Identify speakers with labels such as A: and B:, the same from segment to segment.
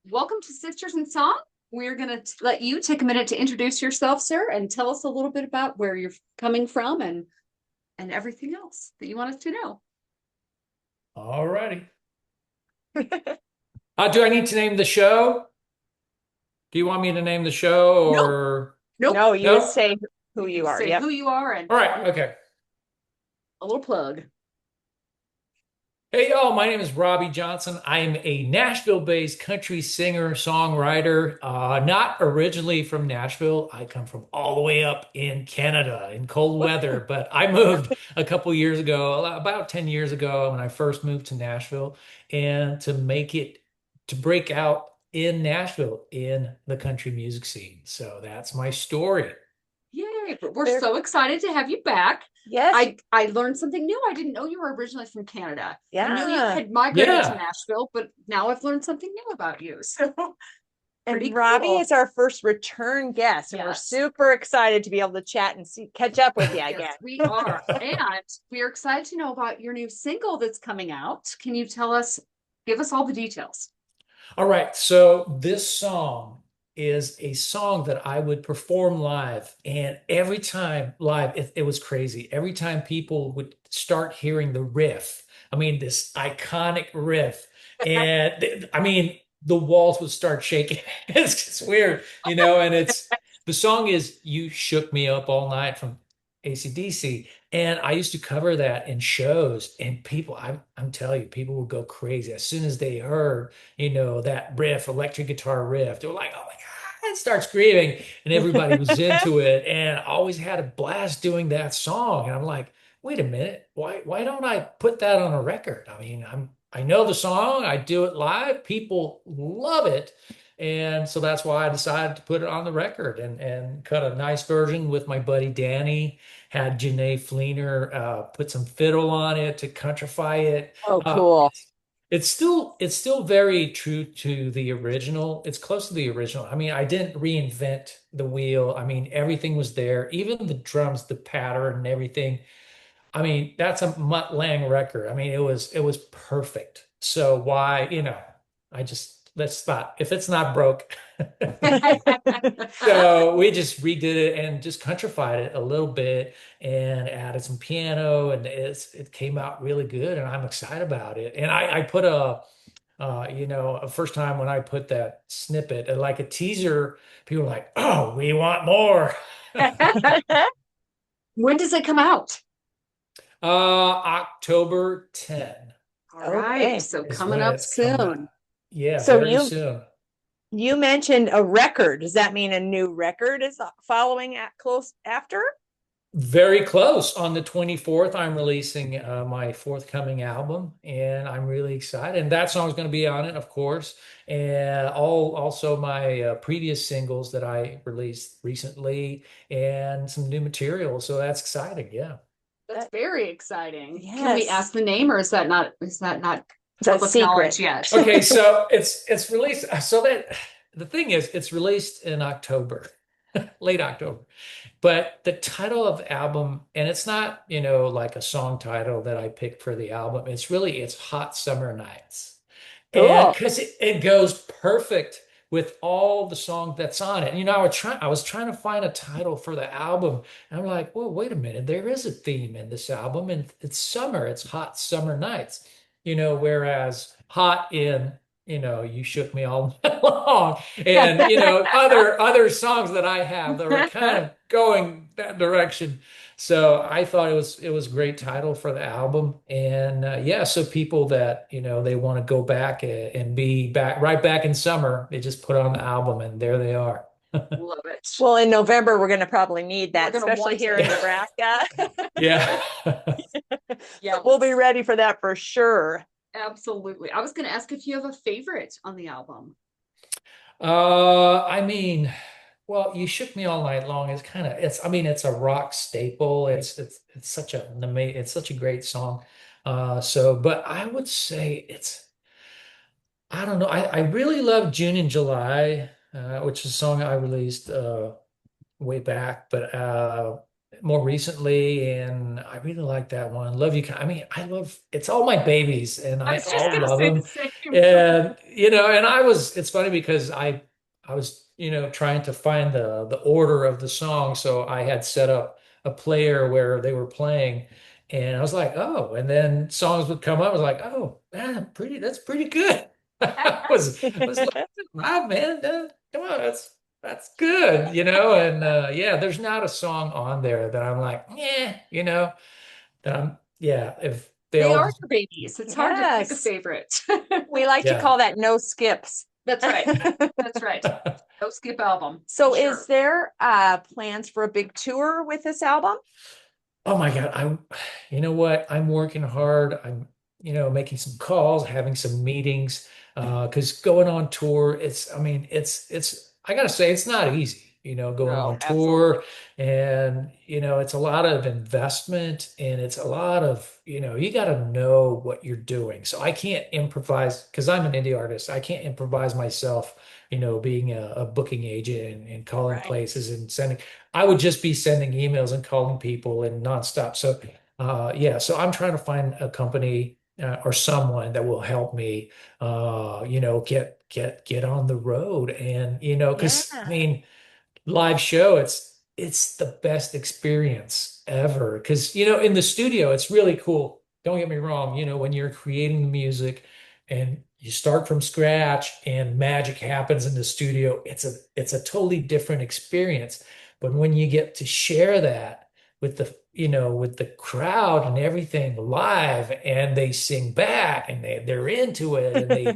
A: welcome to Sisters in Song. We're going to let you take a minute to introduce yourself, sir, and tell us a little bit about where you're coming from and everything else that you want us to know.
B: All righty. Do I need to name the show? Do you want me to name the show
A: No,
B: or
A: nope.
C: No, you just
B: no?
C: say who
A: You
C: you
A: just
C: are.
A: say
C: Yep.
A: who you are and
B: All right, okay.
A: a little plug.
B: Hey y'all, my name is Robby Johnson. I am a Nashville-based country singer-songwriter. Not originally from Nashville. I come from all the way up in Canada in cold weather, but I moved a couple years ago, about 10 years ago, when I first moved to Nashville, and to break out in Nashville in the country music scene. So that's my story.
A: Yay, but we're
C: There-
A: so excited to have you back.
C: Yes.
A: I learned something new. I didn't know you were originally from Canada. I knew you
C: Yeah.
A: had migrated to
B: Yeah.
A: Nashville, but now I've learned something new about you. So pretty
C: And Robby
A: cool.
C: is our first return guest, and we're
A: Yes.
C: super excited to be able to chat and catch up with you
A: Yes,
C: again.
A: we are. And we are excited to know about your new single that's coming out. Can you give us all the details?
B: All right, so this song is a song that I would perform live, and every time live, it was crazy. Every time people would start hearing the riff, I mean, this iconic riff, and I mean, the walls would start shaking. It's weird, and the song is "You Shook Me Up All Night" from AC/DC. And I used to cover that in shows, and I'm telling you, people would go crazy as soon as they heard that riff, electric guitar riff. They were like, oh my God, and start screaming. And everybody was into it. And I always had a blast doing that song. And I'm like, wait a minute, why don't I put that on a record? I mean, I know the song, I do it live, people love it. And so that's why I decided to put it on the record and cut a nice version with my buddy Danny, had Janae Fleener put some fiddle on it to countrify it.
C: Oh,
B: Uh,
C: cool.
B: it's still very true to the original. It's close to the original. I mean, I didn't reinvent the wheel. I mean, everything was there, even the drums, the pattern and everything. I mean, that's a Mutt Lang record. I mean, it was perfect. So why, I just let's not if it's not broke. So we just redid it and just countrified it a little bit and added some piano, and it came out really good, and I'm excited about it. And I put a first time when I put that snippet like a teaser, people were like, "Oh, we want more."
A: When does it come out?
B: October 10
A: All right,
C: Okay.
A: so
B: is
A: coming
B: when
A: up
B: it's coming out.
A: soon.
B: Yeah,
C: So
B: very soon.
C: you mentioned a record. Does that mean a new record is following at close after?
B: Very close. On the 24th, I'm releasing my forthcoming album, and I'm really excited. And that song's going to be on it, of course, and also my previous singles that I released recently, and some new material. So that's exciting. Yeah.
A: That's very exciting.
C: Yes.
A: Can we ask the name, or is that not
C: Is that
A: public
C: secret?
A: knowledge yet?
B: Okay, so it's released. So that the thing is, it's released in October, late October. But the title of the album, and it's not, like a song title that I picked for the album. It's Hot Summer Nights. And
C: Cool.
B: because it goes perfect with all the song that's on it. I was trying to find a title for the album. And I'm like, well, wait a minute, there is a theme in this album, and it's summer, it's hot summer nights, whereas hot in you shook me all night long, and other songs that I have that were kind of going that direction. So I thought it was a great title for the album, and yeah, so people that they want to go back and be back right back in summer, they just put on the album, and there they are.
A: Love it.
C: Well, in November, we're going to probably need that,
A: We're gonna
C: especially
A: want
C: here
A: it.
C: in Nebraska.
B: Yeah.
A: Yeah,
C: We'll be ready for that for sure.
A: absolutely. I was going to ask if you have a favorite on the album.
B: I mean, well, you shook me all night long. I mean, it's a rock staple. It's such a great song. But I would say I don't know. I really love June and July, which is a song I released way back. But more recently, and I really like that one. Love You. I mean, I love it's all my babies, and
A: I
B: I
A: was just
B: all
A: gonna
B: love
A: say the
B: them.
A: same.
B: And and it's funny because I was trying to find the order of the song, so I had set up a player where they were playing, and I was like, oh, and then songs would come up. I was like, oh, man, that's pretty good. I was like, wow, man, come on, that's good, and yeah, there's not a song on there that I'm like, yeah, that yeah, if they
A: They
B: all
A: are
B: just,
A: your babies. It's hard to pick a
C: Yes.
A: favorite.
C: We like to
B: yeah.
C: call that no skips.
A: That's right. That's right. No skip album.
C: So
A: Sure.
C: is there plans for a big tour with this album?
B: Oh my God, you know what? I'm working hard. I'm, making some calls, having some meetings, because going on tour, I mean, I gotta say, it's not easy, going
C: No,
B: on
C: absolutely.
B: tour, and, it's a lot of investment, and it's a lot of, you gotta know what you're doing. So I can't improvise because I'm an indie artist. I can't improvise myself, being a booking agent and calling
C: Right.
B: places and sending. I would just be sending emails and calling people and nonstop. So, yeah, so I'm trying to find a company or someone that will help me, get on the road, and
C: Yeah.
B: because I mean, live show, it's the best experience ever. Because in the studio, it's really cool. Don't get me wrong. When you're creating the music and you start from scratch and magic happens in the studio, it's a totally different experience. But when you get to share that with the crowd and everything live, and they sing back, and they're into it, and they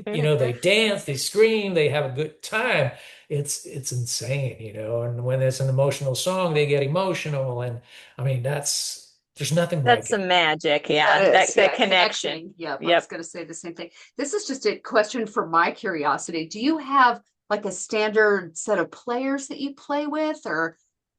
B: dance, they scream, they have a good time. It's insane, and when it's an emotional song, they get emotional. And I mean, there's nothing
C: That's
B: like
C: the
B: it.
C: magic. Yeah.
A: That
C: That
A: is,
C: that
A: yeah,
C: connection.
A: Yeah, I was
C: Yep.
A: gonna say the same thing. This is just a question for my curiosity. Do you have like a standard set of players that you play with, or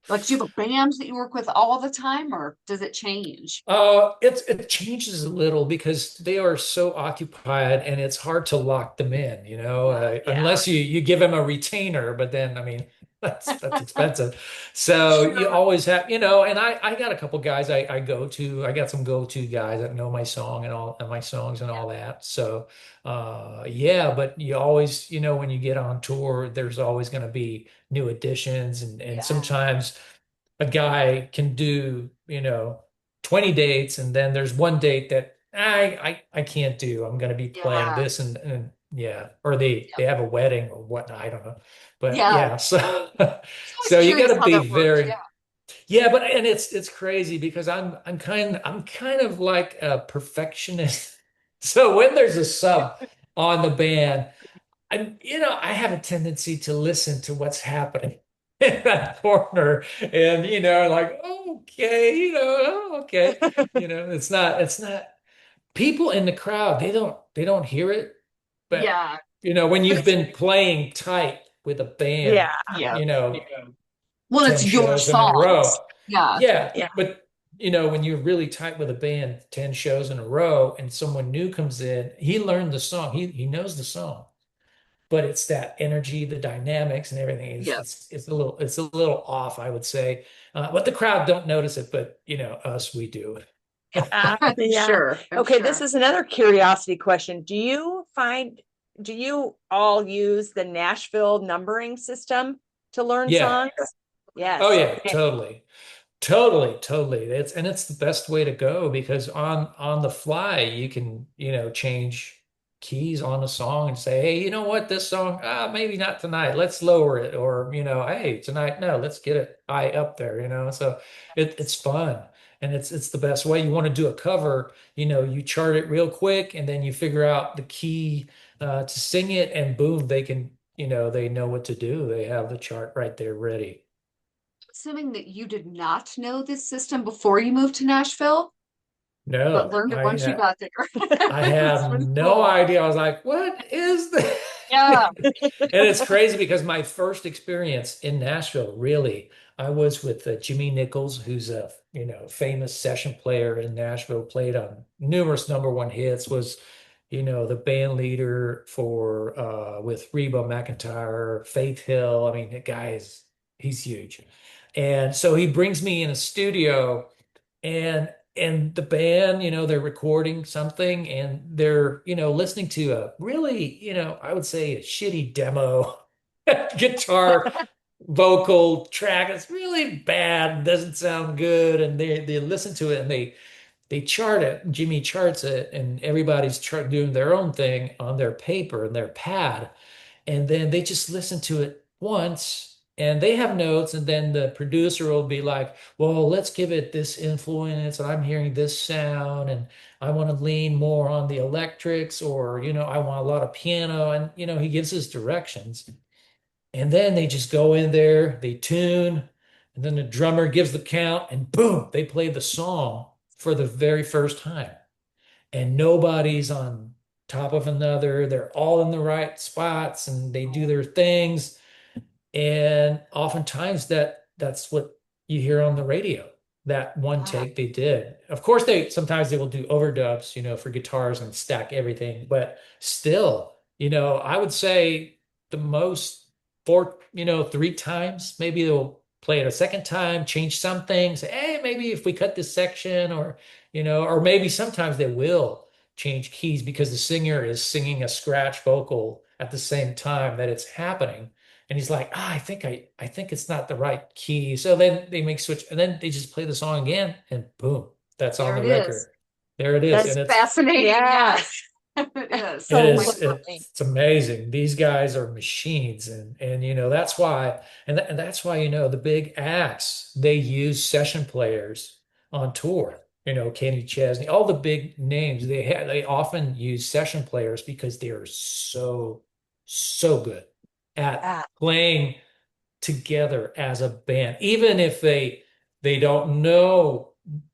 A: like do you have a band that you work with all the time, or does it change?
B: It changes a little because they are so occupied, and it's hard to lock them in,
A: Yeah,
C: Yeah.
B: unless you give them a retainer, but then I mean that's expensive. So you
A: sure.
B: always have, and I got a couple guys I go to. I got some go-to guys that know my song and my songs and
A: Yeah,
B: all that. So yeah, but you always, when you get on tour, there's always going to be new additions, and
A: yeah,
B: sometimes a guy can do, 20 dates, and then there's one date that I can't do. I'm going to be playing
A: yeah,
B: this, and yeah, or they
A: yeah.
B: have a wedding or whatnot. I don't know. But
A: Yeah.
B: yeah, so
A: Just
B: so
A: always
B: you got
A: curious
B: to
A: how
B: be
A: that works. Yeah.
B: very, yeah, but and it's crazy because I'm kind of like a perfectionist. So when there's a sub on the band, I have a tendency to listen to what's happening in that corner, and like, okay, okay, it's not people in the crowd. They don't hear it, but
A: Yeah.
B: when
A: But
B: you've
A: it's,
B: been playing tight with a band,
C: Yeah.
A: yeah.
B: you know,
A: Well,
B: 10
A: it's your
B: shows in a
A: songs.
B: row.
A: Yeah.
B: Yeah,
C: Yeah.
B: but when you're really tight with a band, 10 shows in a row, and someone new comes in, he learned the song. He knows the song, but it's that energy, the dynamics, and everything is
A: Yeah.
B: it's a little off, I would say. But the crowd don't notice it, but us, we do.
C: Yeah.
A: Sure. I'm
C: Okay, this
A: sure.
C: is another curiosity question. Do you all use the Nashville numbering system to learn
B: Yeah.
C: songs?
B: Oh
C: Yes.
B: yeah,
C: Okay.
B: totally. Totally, totally. It's the best way to go because on the fly you can, change keys on a song and say, hey, you know what, this song, maybe not tonight. Let's lower it. Or, hey, tonight, no, let's get it high up there. So it's fun. And it's the best way. You want to do a cover, you chart it real quick, and then you figure out the key to sing it, and boom, they know what to do. They have the chart right there ready.
A: Assuming that you did not know this system before you moved to Nashville, but
B: No,
A: learned it once you got there.
B: I
A: That's
B: have
A: really
B: no
A: cool.
B: idea. I was like, what is this?
A: Yeah.
B: And it's crazy because my first experience in Nashville, really, I was with Jimmy Nichols, who's a, famous session player in Nashville, played on numerous number one hits, was, the band leader for with Reba McEntire, Faith Hill. I mean, the guy he's huge. And so he brings me in a studio, and the band, they're recording something, and they're, listening to a really, I would say a shitty demo guitar vocal track. It's really bad, doesn't sound good. And they listen to it, and they chart it. Jimmy charts it, and everybody's doing their own thing on their paper and their pad. And then they just listen to it once, and they have notes. And then the producer will be like, well, let's give it this influence. And I'm hearing this sound, and I want to lean more on the electrics, or, I want a lot of piano. And, he gives us directions. And then they just go in there, they tune, and then the drummer gives the count, and boom, they play the song for the very first time. And nobody's on top of another. They're all in the right spots, and they do their things. And oftentimes that's what you hear on the radio. That one take they did. Of course, sometimes they will do overdubs, for guitars and stack everything. But still, I would say the most four, 3 times. Maybe they'll play it a second time, change some things. Hey, maybe if we cut this section, or maybe sometimes they will change keys because the singer is singing a scratch vocal at the same time that it's happening. And he's like, I think it's not the right key. So then they make switch, and then they just play the song again, and boom, that's on the record. There it is.
A: That's
B: and it's
A: fascinating.
C: Yeah.
A: It is.
B: It's amazing. These guys are machines, and that's why, and that's why, the big acts, they use session players on tour. Kenny Chesney, all the big names, they often use session players because they are so good at playing together as a band. Even if they don't know,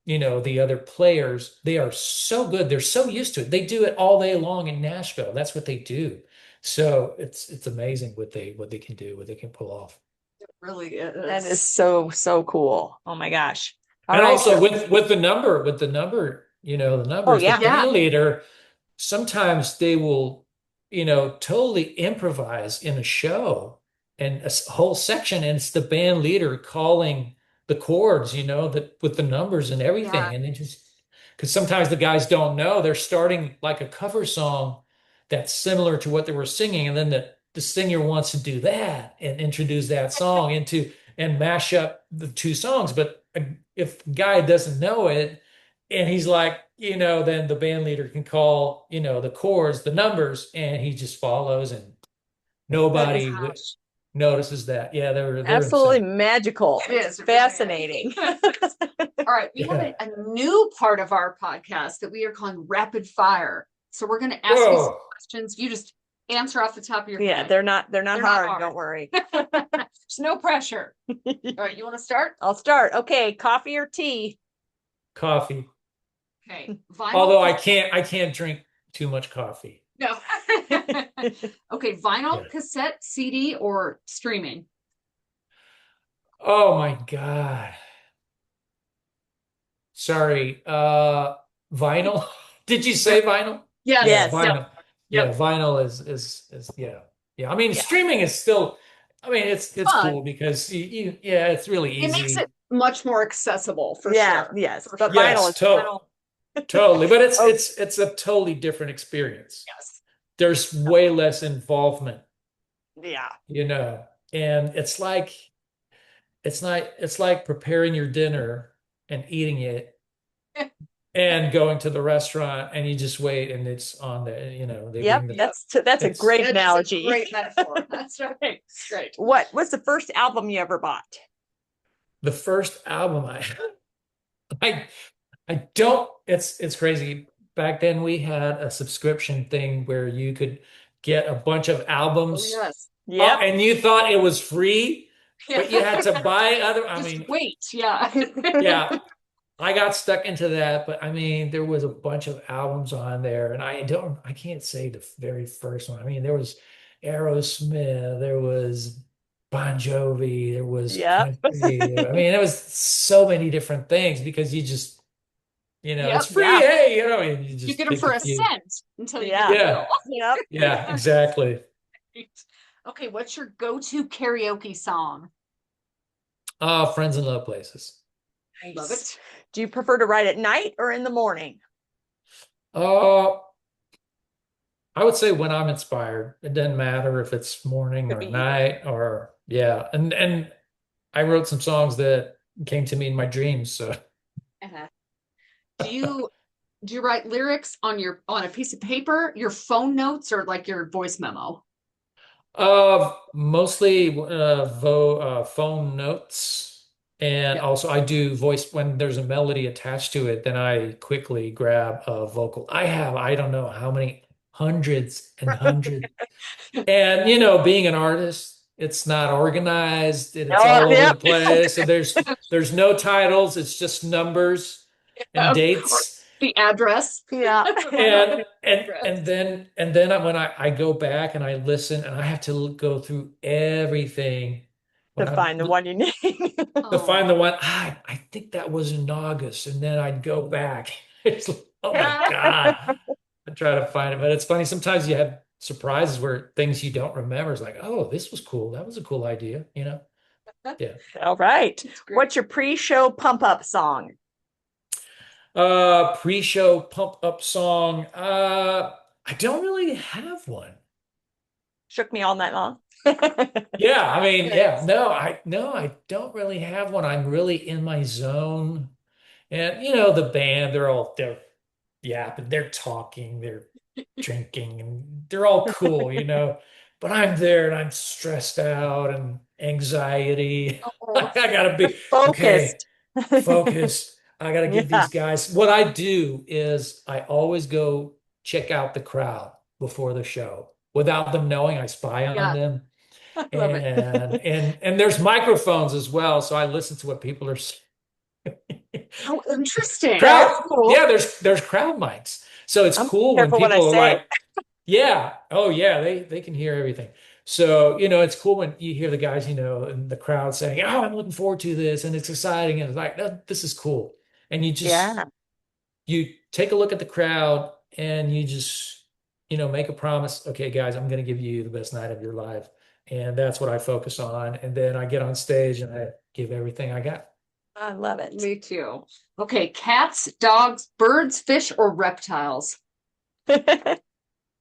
B: the other players, they are so good. They're so used to it. They do it all day long in Nashville. That's what they do. So it's amazing what they can do, what they can pull off.
A: It really is.
C: That is so cool. Oh my gosh.
B: And also with the number, the numbers, the band leader, sometimes they will, totally improvise in a show and a whole section, and it's the band leader calling the chords, that with the numbers and everything.
A: Yeah.
B: And they just, because sometimes the guys don't know, they're starting like a cover song that's similar to what they were singing, and then the singer wants to do that and introduce that song and mash up the two songs. But if the guy doesn't know it, and he's like, then the band leader can call, the chords, the numbers, and he just follows, and nobody notices that. Yeah, they're
C: absolutely
B: insane.
C: Magical.
A: It is
C: fascinating.
A: All right, we have a new part of our podcast that we are calling rapid fire. So we're going to ask you some questions. You just answer off the top of your head.
C: Yeah, they're not hard. Don't worry.
A: There's no pressure. All right, you want to start?
C: I'll start. Okay, coffee or tea?
B: Coffee.
A: Okay. Vinyl.
B: Although I can't drink too much coffee.
A: No. Okay, vinyl, cassette, CD, or streaming?
B: Oh my God. Sorry. Vinyl. Did you say vinyl?
A: Yes.
B: Yeah, vinyl.
A: Yep.
B: Yeah, vinyl is yeah. Yeah. I mean, streaming is still, I mean, it's cool because it's really easy.
A: It makes it much more accessible for
C: sure.
A: Yes.
C: But vinyl is
B: totally. But it's a totally different experience.
A: Yes.
B: There's way less involvement.
C: Yeah.
B: And it's like preparing your dinner and eating it and going to the restaurant, and you just wait, and it's on there,
C: that's a great analogy.
A: A great metaphor. That's right. Great.
C: What's the first album you ever bought?
B: The first album I don't, it's crazy. Back then we had a subscription thing where you could get a bunch of albums.
A: Oh, yes.
C: Yeah.
B: And you thought it was free, but you had to buy
A: wait. Yeah.
B: Yeah. I got stuck into that, but I mean, there was a bunch of albums on there, and I can't say the very first one. I mean, there was Aerosmith, there was Bon Jovi, there was country. I mean, there was so many different things because you just, it's free. Hey, and you
A: get them for a cent until you get
B: the
A: bill.
B: Yeah, exactly.
A: Okay, what's your go-to karaoke song?
B: Friends in Low Places.
A: Love
C: Nice.
A: it.
C: Do you prefer to write at night or in the morning?
B: Uh, I would say when I'm inspired. It doesn't matter if it's morning
C: Could
B: or
C: be either.
B: night or yeah. And I wrote some songs that came to me in my dreams. So
A: Uh-huh. Do you write lyrics on a piece of paper, your phone notes, or like your voice memo?
B: mostly phone notes. And
A: Yeah.
B: also I do voice when there's a melody attached to it, then I quickly grab a vocal. I don't know how many hundreds and hundreds. And being an artist, it's not organized and it's
C: Oh,
B: all over the
C: yep.
B: place. So there's no titles, it's just numbers and
A: Or
B: dates.
A: the address.
C: Yeah.
B: And then when I go back and I listen and I have to go through everything
C: To
B: when I'm
C: find the one you need.
B: to find
A: Oh.
B: the one I think that was in August, and then I'd go back. It's like, oh my God. I try to find it, but it's funny. Sometimes you have surprises where things you don't remember. It's like, oh, this was cool. That was a cool idea, Yeah.
C: All right.
A: That's great.
C: What's your pre-show pump up song?
B: Pre-show pump up song. I don't really have one.
C: Shook me all night long.
B: Yeah, I mean, yeah,
C: Yes.
B: no, I don't really have one. I'm really in my zone. And the band, they're yapping, they're talking, they're drinking, and they're all cool. But I'm there and I'm stressed out and anxiety.
A: Oh.
B: I gotta be okay,
C: Focused.
B: focused. I gotta give
C: Yeah.
B: these guys. What I do is I always go check out the crowd before the show without them knowing. I spy on
A: Yeah,
B: them.
A: I love it.
B: And there's microphones as well, so I listen to what people are saying.
A: How interesting.
B: Crowd,
C: That's cool.
B: yeah, there's crowd mics. So it's
C: I'm
B: cool when
C: careful what I
B: people are
C: say.
B: like, yeah, oh yeah, they can hear everything. So, it's cool when you hear the guys, in the crowd saying, "Oh, I'm looking forward to this and it's exciting." And it's like, "No, this is cool." And
C: Yeah.
B: you take a look at the crowd and you just, make a promise. Okay, guys, I'm going to give you the best night of your life. And that's what I focus on. And then I get on stage and I give everything I got.
C: I love it.
A: Me too. Okay, cats, dogs, birds, fish, or reptiles?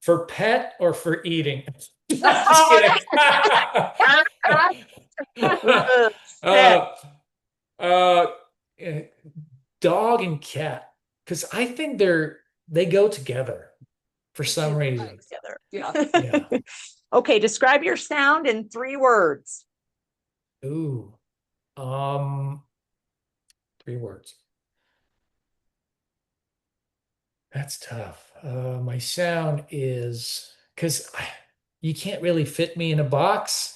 B: For pet or for eating? Just
C: Oh,
B: kidding.
C: Pet.
B: uh, uh, eh, Dog and cat, because I think they go together for some reason.
C: Together.
A: Yeah.
B: Yeah.
C: Okay, describe your sound in 3 words.
B: Ooh. 3 words. That's tough. My sound is because you can't really fit me in a box.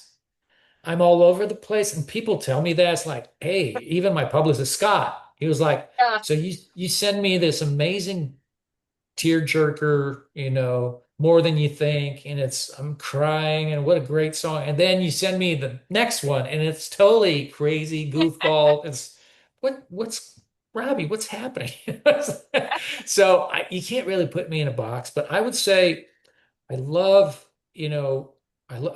B: I'm all over the place, and people tell me that. It's like, hey, even my publicist Scott, he was like,
A: Yeah.
B: so you send me this amazing tearjerker, more than you think, and I'm crying, and what a great song. And then you send me the next one, and it's totally crazy goofball. It's what's Robbie, what's happening? So you can't really put me in a box, but I would say I love, I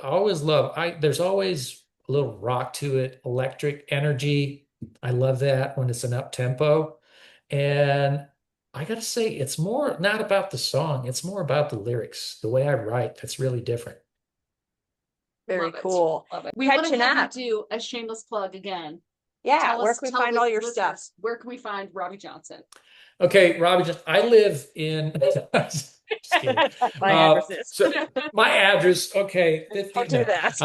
B: always love, there's always a little rock to it, electric energy. I love that when it's an up tempo. And I gotta say, it's more not about the song, it's more about the lyrics, the way I write. That's really different.
C: Very
A: Love it.
C: cool.
A: Love it.
C: We
A: We
C: had
A: want to have
C: Jeanette.
A: you do a shameless plug again.
C: Yeah, where can we
A: Tell
C: find
A: the
C: all your stuff?
A: listeners, where can we find Robby Johnson?
B: Okay, Robbie, I live in just kidding.
C: My addresses.
B: So my address, okay, 50.
C: Don't do that.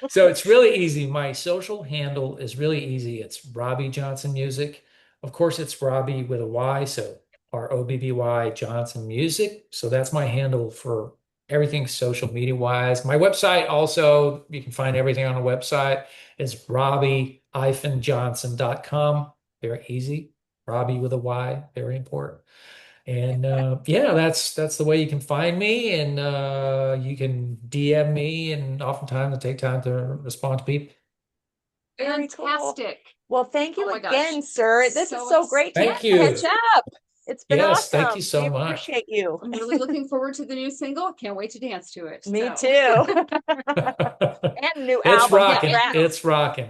B: So it's really easy. My social handle is really easy. It's Robby Johnson Music. Of course, it's Robbie with a Y, so ROBBY Johnson Music. So that's my handle for everything social media wise. My website also, you can find everything on the website. It's robby-johnson.com. Very easy. Robbie with a Y, very important. And yeah, that's the way you can find me, and you can DM me, and oftentimes I take time to respond to people.
C: Very cool.
A: Fantastic.
C: Well, thank you
A: Oh my gosh.
C: again, sir. This is
A: So
C: so great to
B: Thank you.
C: catch up. It's been
B: Yes,
C: awesome.
B: thank you so
C: We
B: much.
C: appreciate you.
A: I'm really looking forward to the new single. Can't wait to dance to it.
C: Me
A: So.
C: too. And new
B: It's
C: album.
B: rocking.
C: Yeah.
B: It's rocking.